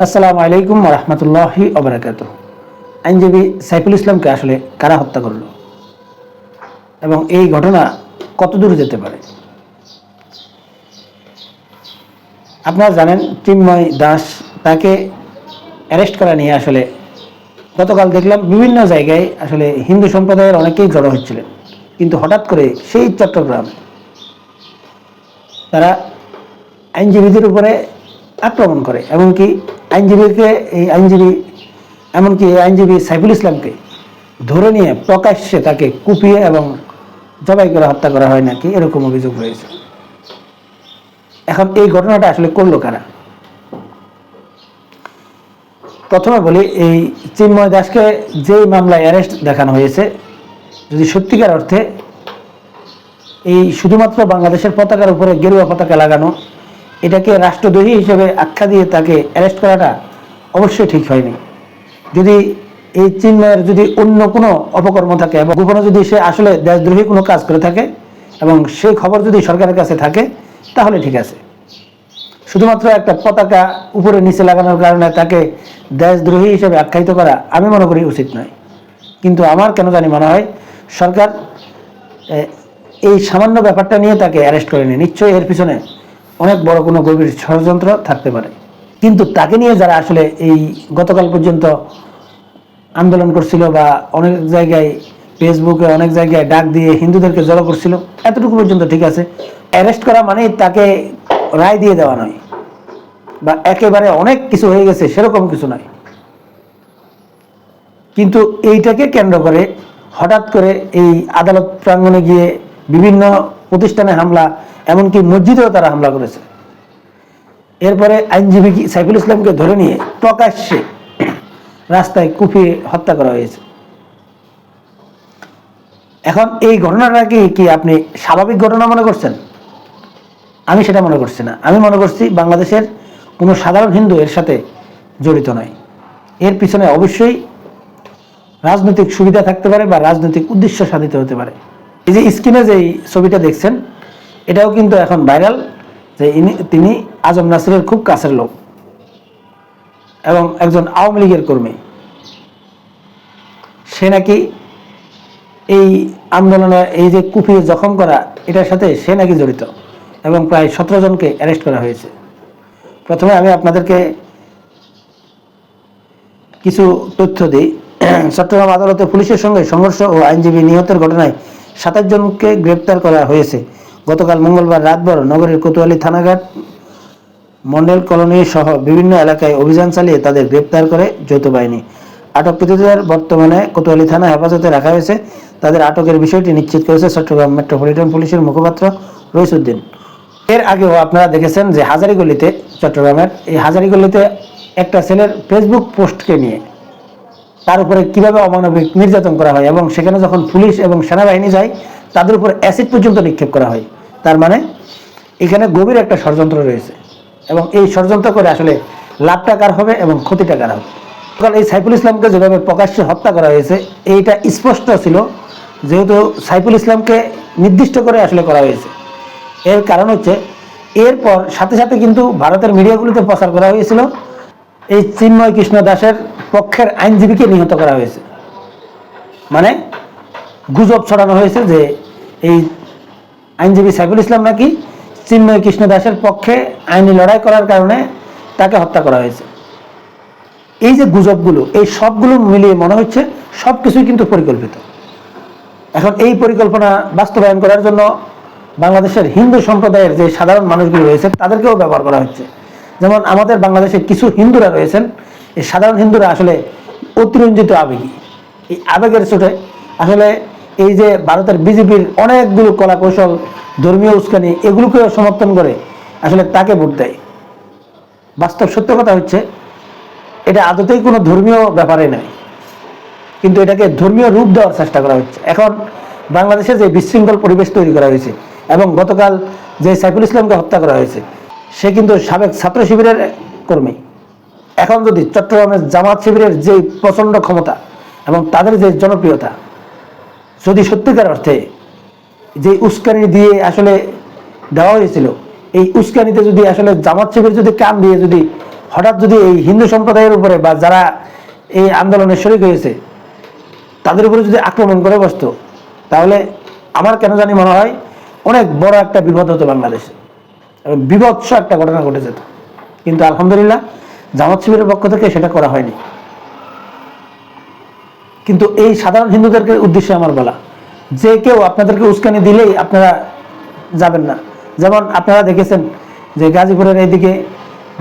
আসসালামু আলাইকুম ওয়া রাহমাতুল্লাহি ওয়া বারাকাতুহু। আইনজীবী সাইফুল ইসলামকে আসলে কারা হত্যা করলো এবং এই ঘটনা কত দূর যেতে পারে? আপনারা জানেন চিন্ময় দাস, তাকে অ্যারেস্ট করা নিয়ে আসলে গতকাল দেখলাম বিভিন্ন জায়গায় আসলে হিন্দু সম্প্রদায়ের অনেকেই জড়ো হচ্ছিলেন, কিন্তু হঠাৎ করে সেই চট্টগ্রামে তারা আইনজীবীদের উপরে আক্রমণ করে, এমনকি আইনজীবী সাইফুল ইসলামকে ধরে নিয়ে প্রকাশ্যে তাকে কুপিয়ে এবং জবাই করে হত্যা করা হয় নাকি, এরকম অভিযোগ রয়েছে। এখন এই ঘটনাটা আসলে করলো কারা? প্রথমে বলি, এই চিন্ময় দাসকে যেই মামলায় অ্যারেস্ট দেখানো হয়েছে, যদি সত্যিকার অর্থে এই শুধুমাত্র বাংলাদেশের পতাকার উপরে গেরুয়া পতাকা লাগানো এটাকে রাষ্ট্রদ্রোহী হিসেবে আখ্যা দিয়ে তাকে অ্যারেস্ট করাটা অবশ্যই ঠিক হয়নি। যদি এই চিন্ময়ের যদি অন্য কোনো অপকর্ম থাকে এবং গোপনে যদি সে আসলে দেশদ্রোহী কোনো কাজ করে থাকে এবং সেই খবর যদি সরকারের কাছে থাকে, তাহলে ঠিক আছে। শুধুমাত্র একটা পতাকা উপরে নিচে লাগানোর কারণে তাকে দেশদ্রোহী হিসেবে আখ্যায়িত করা আমি মনে করি উচিত নয়। কিন্তু আমার কেন জানি মনে হয় সরকার এই সামান্য ব্যাপারটা নিয়ে তাকে অ্যারেস্ট করেনি। নিশ্চয়ই এর পিছনে অনেক বড় কোনো গভীর ষড়যন্ত্র থাকতে পারে। কিন্তু তাকে নিয়ে যারা আসলে এই গতকাল পর্যন্ত আন্দোলন করছিল বা অনেক জায়গায় ফেসবুকে অনেক জায়গায় ডাক দিয়ে হিন্দুদেরকে জড়ো করছিল, এতটুকু পর্যন্ত ঠিক আছে। অ্যারেস্ট করা মানে তাকে রায় দিয়ে দেওয়া নয় বা একেবারে অনেক কিছু হয়ে গেছে সেরকম কিছু নয়। কিন্তু এইটাকে কেন্দ্র করে হঠাৎ করে এই আদালত প্রাঙ্গণে গিয়ে বিভিন্ন প্রতিষ্ঠানে হামলা, এমনকি মসজিদেও তারা হামলা করেছে। এরপরে আইনজীবী সাইফুল ইসলামকে ধরে নিয়ে প্রকাশ্যে রাস্তায় কুপিয়ে হত্যা করা হয়েছে। এখন এই ঘটনাটা কি আপনি স্বাভাবিক ঘটনা মনে করছেন? আমি সেটা মনে করছি না। আমি মনে করছি বাংলাদেশের কোনো সাধারণ হিন্দু এর সাথে জড়িত নয়। এর পিছনে অবশ্যই রাজনৈতিক সুবিধা থাকতে পারে বা রাজনৈতিক উদ্দেশ্য সাধিত হতে পারে। এই যে স্ক্রিনে যে ছবিটা দেখছেন, এটাও কিন্তু এখন ভাইরাল যে তিনি আজম নাসিরের খুব কাছের লোক এবং একজন আওয়ামী লীগের কর্মী। সে নাকি এই আন্দোলনে এই যে কুপিয়ে জখম করা এটার সাথে সে নাকি জড়িত এবং প্রায় 17 জনকে অ্যারেস্ট করা হয়েছে। প্রথমে আমি আপনাদেরকে কিছু তথ্য দিই। চট্টগ্রাম আদালতে পুলিশের সঙ্গে সংঘর্ষ ও আইনজীবী নিহতের ঘটনায় 27 জনকে গ্রেপ্তার করা হয়েছে। গতকাল মঙ্গলবার রাতভর নগরের কোতোয়ালি থানাঘাট, মন্ডল কলোনি সহ বিভিন্ন এলাকায় অভিযান চালিয়ে তাদের গ্রেপ্তার করে যৌথ বাহিনী। আটককৃতদের বর্তমানে কোতোয়ালি থানা হেফাজতে রাখা হয়েছে। তাদের আটকের বিষয়টি নিশ্চিত করেছে চট্টগ্রাম মেট্রোপলিটন পুলিশের মুখপাত্র রইসুদ্দিন। এর আগেও আপনারা দেখেছেন যে হাজারীগলিতে, চট্টগ্রামের এই হাজারীগলিতে একটা ছেলের ফেসবুক পোস্টকে নিয়ে তার উপরে কিভাবে অমানবিক নির্যাতন করা হয় এবং সেখানে যখন পুলিশ এবং সেনাবাহিনী যায় তাদের উপর অ্যাসিড পর্যন্ত নিক্ষেপ করা হয়। তার মানে এখানে গভীর একটা ষড়যন্ত্র রয়েছে এবং এই ষড়যন্ত্র করে আসলে লাভটা কার হবে এবং ক্ষতিটা কার হবে। এই সাইফুল ইসলামকে যেভাবে প্রকাশ্যে হত্যা করা হয়েছে এইটা স্পষ্ট ছিল, যেহেতু সাইফুল ইসলামকে নির্দিষ্ট করে আসলে করা হয়েছে। এর কারণ হচ্ছে এরপর সাথে সাথে কিন্তু ভারতের মিডিয়াগুলিতে প্রচার করা হয়েছিল এই চিন্ময় কৃষ্ণ দাসের পক্ষের আইনজীবীকে নিহত করা হয়েছে। মানে গুজব ছড়ানো হয়েছে যে এই আইনজীবী সাইফুল ইসলাম নাকি চিন্ময় কৃষ্ণ দাসের পক্ষে আইনি লড়াই করার কারণে তাকে হত্যা করা হয়েছে। এই যে গুজবগুলো, এই সবগুলো মিলিয়ে মনে হচ্ছে সব কিছুই কিন্তু পরিকল্পিত। এখন এই পরিকল্পনা বাস্তবায়ন করার জন্য বাংলাদেশের হিন্দু সম্প্রদায়ের যে সাধারণ মানুষগুলো রয়েছে তাদেরকেও ব্যবহার করা হচ্ছে। যেমন আমাদের বাংলাদেশে কিছু হিন্দুরা রয়েছেন, এই সাধারণ হিন্দুরা আসলে অতিরঞ্জিত আবেগী। এই আবেগের চোটে আসলে এই যে ভারতের বিজেপির অনেকগুলো কলা কৌশল, ধর্মীয় উস্কানি, এগুলোকেও সমর্থন করে আসলে তাকে ভোট দেয়। বাস্তব সত্য কথা হচ্ছে এটা আদতেই কোনো ধর্মীয় ব্যাপারে নয়, কিন্তু এটাকে ধর্মীয় রূপ দেওয়ার চেষ্টা করা হচ্ছে। এখন বাংলাদেশে যে বিশৃঙ্খল পরিবেশ তৈরি করা হয়েছে এবং গতকাল যে সাইফুল ইসলামকে হত্যা করা হয়েছে সে কিন্তু সাবেক ছাত্র শিবিরের কর্মী। এখন যদি চট্টগ্রামের জামাত শিবিরের যে প্রচণ্ড ক্ষমতা এবং তাদের যে জনপ্রিয়তা, যদি সত্যিকার অর্থে যে উস্কানি দিয়ে আসলে দেওয়া হয়েছিল, এই উস্কানিতে যদি আসলে জামাত শিবির যদি কান দিয়ে যদি হঠাৎ যদি এই হিন্দু সম্প্রদায়ের উপরে বা যারা এই আন্দোলনে শরিক হয়েছে তাদের উপরে যদি আক্রমণ করে বসতো, তাহলে আমার কেন জানি মনে হয় অনেক বড় একটা বিপদ হতো বাংলাদেশে, বিভৎস একটা ঘটনা ঘটে যেত। কিন্তু আলহামদুলিল্লাহ জামাত শিবিরের পক্ষ থেকে সেটা করা হয়নি। কিন্তু এই সাধারণ হিন্দুদেরকে উদ্দেশ্যে আমার বলা, যে কেউ আপনাদেরকে উস্কানি দিলেই আপনারা যাবেন না। যেমন আপনারা দেখেছেন যে গাজীপুরের এইদিকে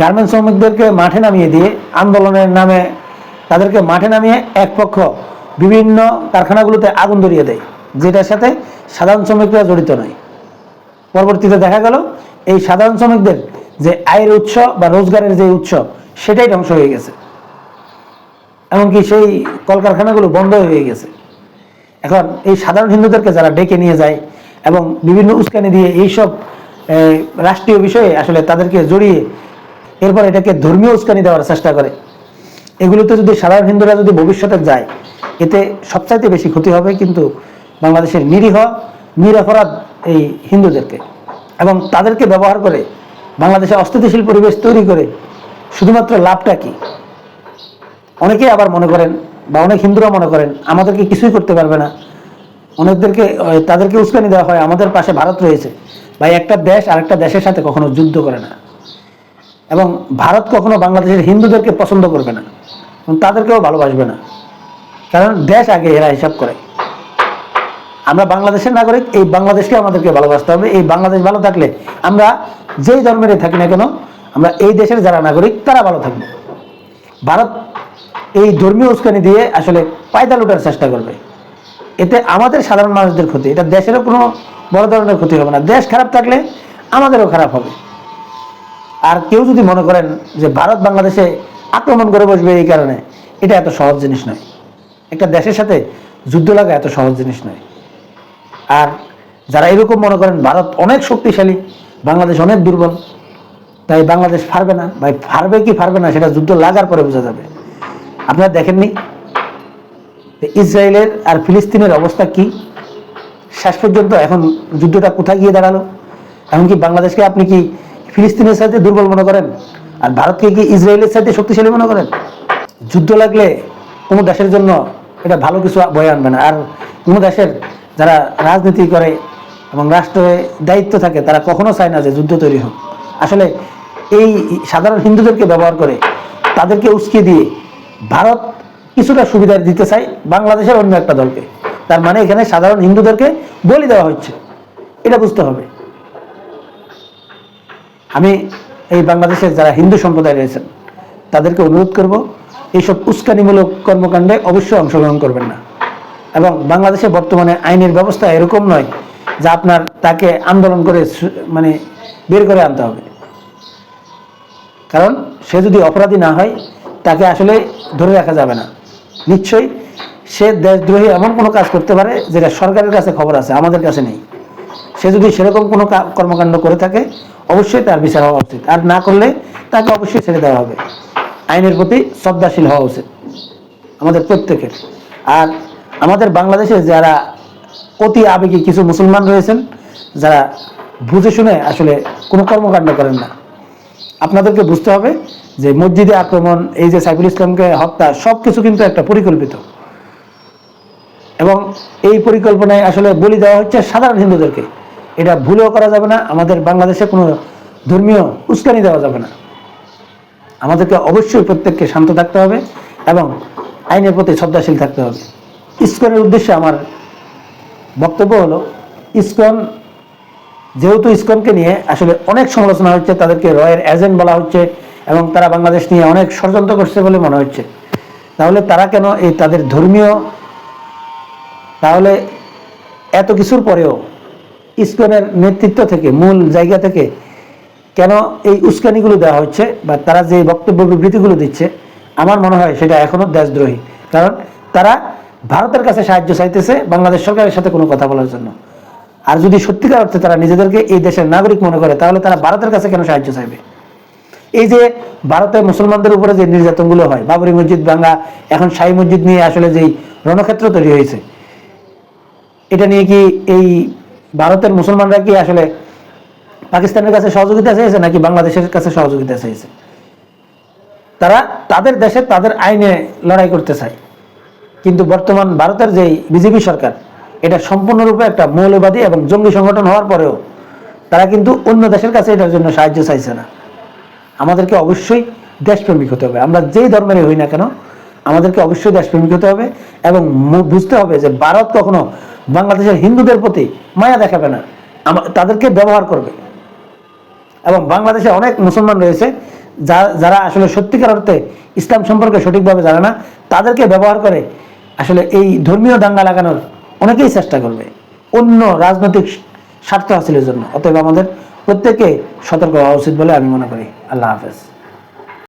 গার্মেন্টস শ্রমিকদেরকে মাঠে নামিয়ে দিয়ে আন্দোলনের নামে তাদেরকে মাঠে নামিয়ে এক পক্ষ বিভিন্ন কারখানাগুলোতে আগুন ধরিয়ে দেয়, যেটার সাথে সাধারণ শ্রমিকরা জড়িত নয়। পরবর্তীতে দেখা গেল এই সাধারণ শ্রমিকদের যে আয়ের উৎস বা রোজগারের যে উৎস সেটাই ধ্বংস হয়ে গেছে, এমনকি সেই কলকারখানাগুলো বন্ধ হয়ে গেছে। এখন এই সাধারণ হিন্দুদেরকে যারা ডেকে নিয়ে যায় এবং বিভিন্ন উস্কানি দিয়ে এইসব রাষ্ট্রীয় বিষয়ে আসলে তাদেরকে জড়িয়ে এরপর এটাকে ধর্মীয় উস্কানি দেওয়ার চেষ্টা করে, এগুলোতে যদি সাধারণ হিন্দুরা যদি ভবিষ্যতে যায়, এতে সবচাইতে বেশি ক্ষতি হবে কিন্তু বাংলাদেশের নিরীহ নিরপরাধ এই হিন্দুদেরকে। এবং তাদেরকে ব্যবহার করে বাংলাদেশে অস্থিতিশীল পরিবেশ তৈরি করে শুধুমাত্র লাভটা কি? অনেকেই আবার মনে করেন বা অনেক হিন্দুরা মনে করেন আমাদেরকে কিছুই করতে পারবে না, অনেকদেরকে তাদেরকে উস্কানি দেওয়া হয় আমাদের পাশে ভারত রয়েছে। ভাই, একটা দেশ আরেকটা দেশের সাথে কখনো যুদ্ধ করে না, এবং ভারত কখনো বাংলাদেশের হিন্দুদেরকে পছন্দ করবে না, তাদেরকেও ভালোবাসবে না, কারণ দেশ আগে এরা হিসাব করে। আমরা বাংলাদেশের নাগরিক, এই বাংলাদেশকে আমাদেরকে ভালোবাসতে হবে। এই বাংলাদেশ ভালো থাকলে আমরা যেই ধর্মেরই থাকি না কেন, আমরা এই দেশের যারা নাগরিক তারা ভালো থাকবে। ভারত এই ধর্মীয় উস্কানি দিয়ে আসলে পায়দা লুটার চেষ্টা করবে, এতে আমাদের সাধারণ মানুষদের ক্ষতি, এটা দেশেরও কোনো বড় ধরনের ক্ষতি হবে না। দেশ খারাপ থাকলে আমাদেরও খারাপ হবে। আর কেউ যদি মনে করেন যে ভারত বাংলাদেশে আক্রমণ করে বসবে এই কারণে, এটা এত সহজ জিনিস নয়। একটা দেশের সাথে যুদ্ধ লাগা এত সহজ জিনিস নয়। আর যারা এরকম মনে করেন ভারত অনেক শক্তিশালী, বাংলাদেশ অনেক দুর্বল, তাই বাংলাদেশ পারবে না, ভাই পারবে কি পারবে না সেটা যুদ্ধ লাগার পরে বোঝা যাবে। আপনারা দেখেননি ইসরায়েলের আর ফিলিস্তিনের অবস্থা কি? শেষ পর্যন্ত এখন যুদ্ধটা কোথায় গিয়ে দাঁড়ালো? এমনকি বাংলাদেশকে আপনি কি ফিলিস্তিনের সাথে দুর্বল মনে করেন, আর ভারতকে কি ইসরায়েলের সাথে শক্তিশালী মনে করেন? যুদ্ধ লাগলে কোনো দেশের জন্য এটা ভালো কিছু বয়ে আনবে না। আর কোনো দেশের যারা রাজনীতি করে এবং রাষ্ট্রে দায়িত্ব থাকে তারা কখনো চায় না যে যুদ্ধ তৈরি হোক। আসলে এই সাধারণ হিন্দুদেরকে ব্যবহার করে তাদেরকে উস্কে দিয়ে ভারত কিছুটা সুবিধা দিতে চায় বাংলাদেশের অন্য একটা দলকে। তার মানে এখানে সাধারণ হিন্দুদেরকে বলি দেওয়া হচ্ছে, এটা বুঝতে হবে। আমি এই বাংলাদেশের যারা হিন্দু সম্প্রদায় রয়েছেন তাদেরকে অনুরোধ করব, এইসব উস্কানিমূলক কর্মকাণ্ডে অবশ্যই অংশগ্রহণ করবেন না। এবং বাংলাদেশে বর্তমানে আইনের ব্যবস্থা এরকম নয় যে আপনার তাকে আন্দোলন করে মানে বের করে আনতে হবে, কারণ সে যদি অপরাধী না হয় তাকে আসলে ধরে রাখা যাবে না। নিশ্চয়ই সে দেশদ্রোহী এমন কোনো কাজ করতে পারে যেটা সরকারের কাছে খবর আছে, আমাদের কাছে নেই। সে যদি সেরকম কোনো কর্মকাণ্ড করে থাকে অবশ্যই তার বিচার হওয়া উচিত, আর না করলে তাকে অবশ্যই ছেড়ে দেওয়া হবে। আইনের প্রতি শ্রদ্ধাশীল হওয়া উচিত আমাদের প্রত্যেকের। আর আমাদের বাংলাদেশে যারা অতি আবেগী কিছু মুসলমান রয়েছেন, যারা বুঝে শুনে আসলে কোনো কর্মকাণ্ড করেন না, আপনাদেরকে বুঝতে হবে যে মসজিদে আক্রমণ, এই যে সাইফুল ইসলামকে হত্যা, সব কিছু কিন্তু একটা পরিকল্পিত, এবং এই পরিকল্পনায় আসলে বলি দেওয়া হচ্ছে সাধারণ হিন্দুদেরকে। এটা ভুলেও করা যাবে না। আমাদের বাংলাদেশে কোনো ধর্মীয় উস্কানি দেওয়া যাবে না। আমাদেরকে অবশ্যই প্রত্যেককে শান্ত থাকতে হবে এবং আইনের প্রতি শ্রদ্ধাশীল থাকতে হবে। ইসকনের উদ্দেশ্যে আমার বক্তব্য হলো, ইসকন যেহেতু ইসকনকে নিয়ে আসলে অনেক সমালোচনা হচ্ছে, তাদেরকে রয়ের এজেন্ট বলা হচ্ছে এবং তারা বাংলাদেশ নিয়ে অনেক ষড়যন্ত্র করছে বলে মনে হচ্ছে, তাহলে তারা কেন এই তাদের ধর্মীয়, তাহলে এত কিছুর পরেও ইসকনের নেতৃত্ব থেকে, মূল জায়গা থেকে কেন এই উস্কানিগুলো দেওয়া হচ্ছে বা তারা যে বক্তব্য বিবৃতিগুলো দিচ্ছে, আমার মনে হয় সেটা এখনো দেশদ্রোহী। কারণ তারা ভারতের কাছে সাহায্য চাইতেছে বাংলাদেশ সরকারের সাথে কোনো কথা বলার জন্য। আর যদি সত্যিকার অর্থে তারা নিজেদেরকে এই দেশের নাগরিক মনে করে, তাহলে তারা ভারতের কাছে কেন সাহায্য চাইবে? এই যে ভারতের মুসলমানদের উপরে যে নির্যাতনগুলো হয়, বাবরি মসজিদ ভাঙা, এখন শাহী মসজিদ নিয়ে আসলে যেই রণক্ষেত্র তৈরি হয়েছে, এটা নিয়ে কি এই ভারতের মুসলমানরা কি আসলে পাকিস্তানের কাছে সহযোগিতা চেয়েছে নাকি বাংলাদেশের কাছে সহযোগিতা চেয়েছে? তারা তাদের দেশে তাদের আইনে লড়াই করতে চায়। কিন্তু বর্তমান ভারতের যে বিজেপি সরকার, এটা সম্পূর্ণরূপে একটা মৌলবাদী এবং জঙ্গি সংগঠন হওয়ার পরেও তারা কিন্তু অন্য দেশের কাছে এটার জন্য সাহায্য চাইছে না। আমাদেরকে অবশ্যই দেশপ্রেমিক হতে হবে, আমরা যেই ধর্মেরই হই না কেন আমাদেরকে অবশ্যই দেশপ্রেমিক হতে হবে এবং বুঝতে হবে যে ভারত কখনো বাংলাদেশের হিন্দুদের প্রতি মায়া দেখাবে না, তাদেরকে ব্যবহার করবে। এবং বাংলাদেশে অনেক মুসলমান রয়েছে যারা আসলে সত্যিকার অর্থে ইসলাম সম্পর্কে সঠিকভাবে জানে না, তাদেরকে ব্যবহার করে আসলে এই ধর্মীয় দাঙ্গা লাগানোর অনেকেই চেষ্টা করবে অন্য রাজনৈতিক স্বার্থ হাসিলের জন্য। অতএব আমাদের প্রত্যেককে সতর্ক হওয়া উচিত বলে আমি মনে করি। আল্লাহ হাফেজ।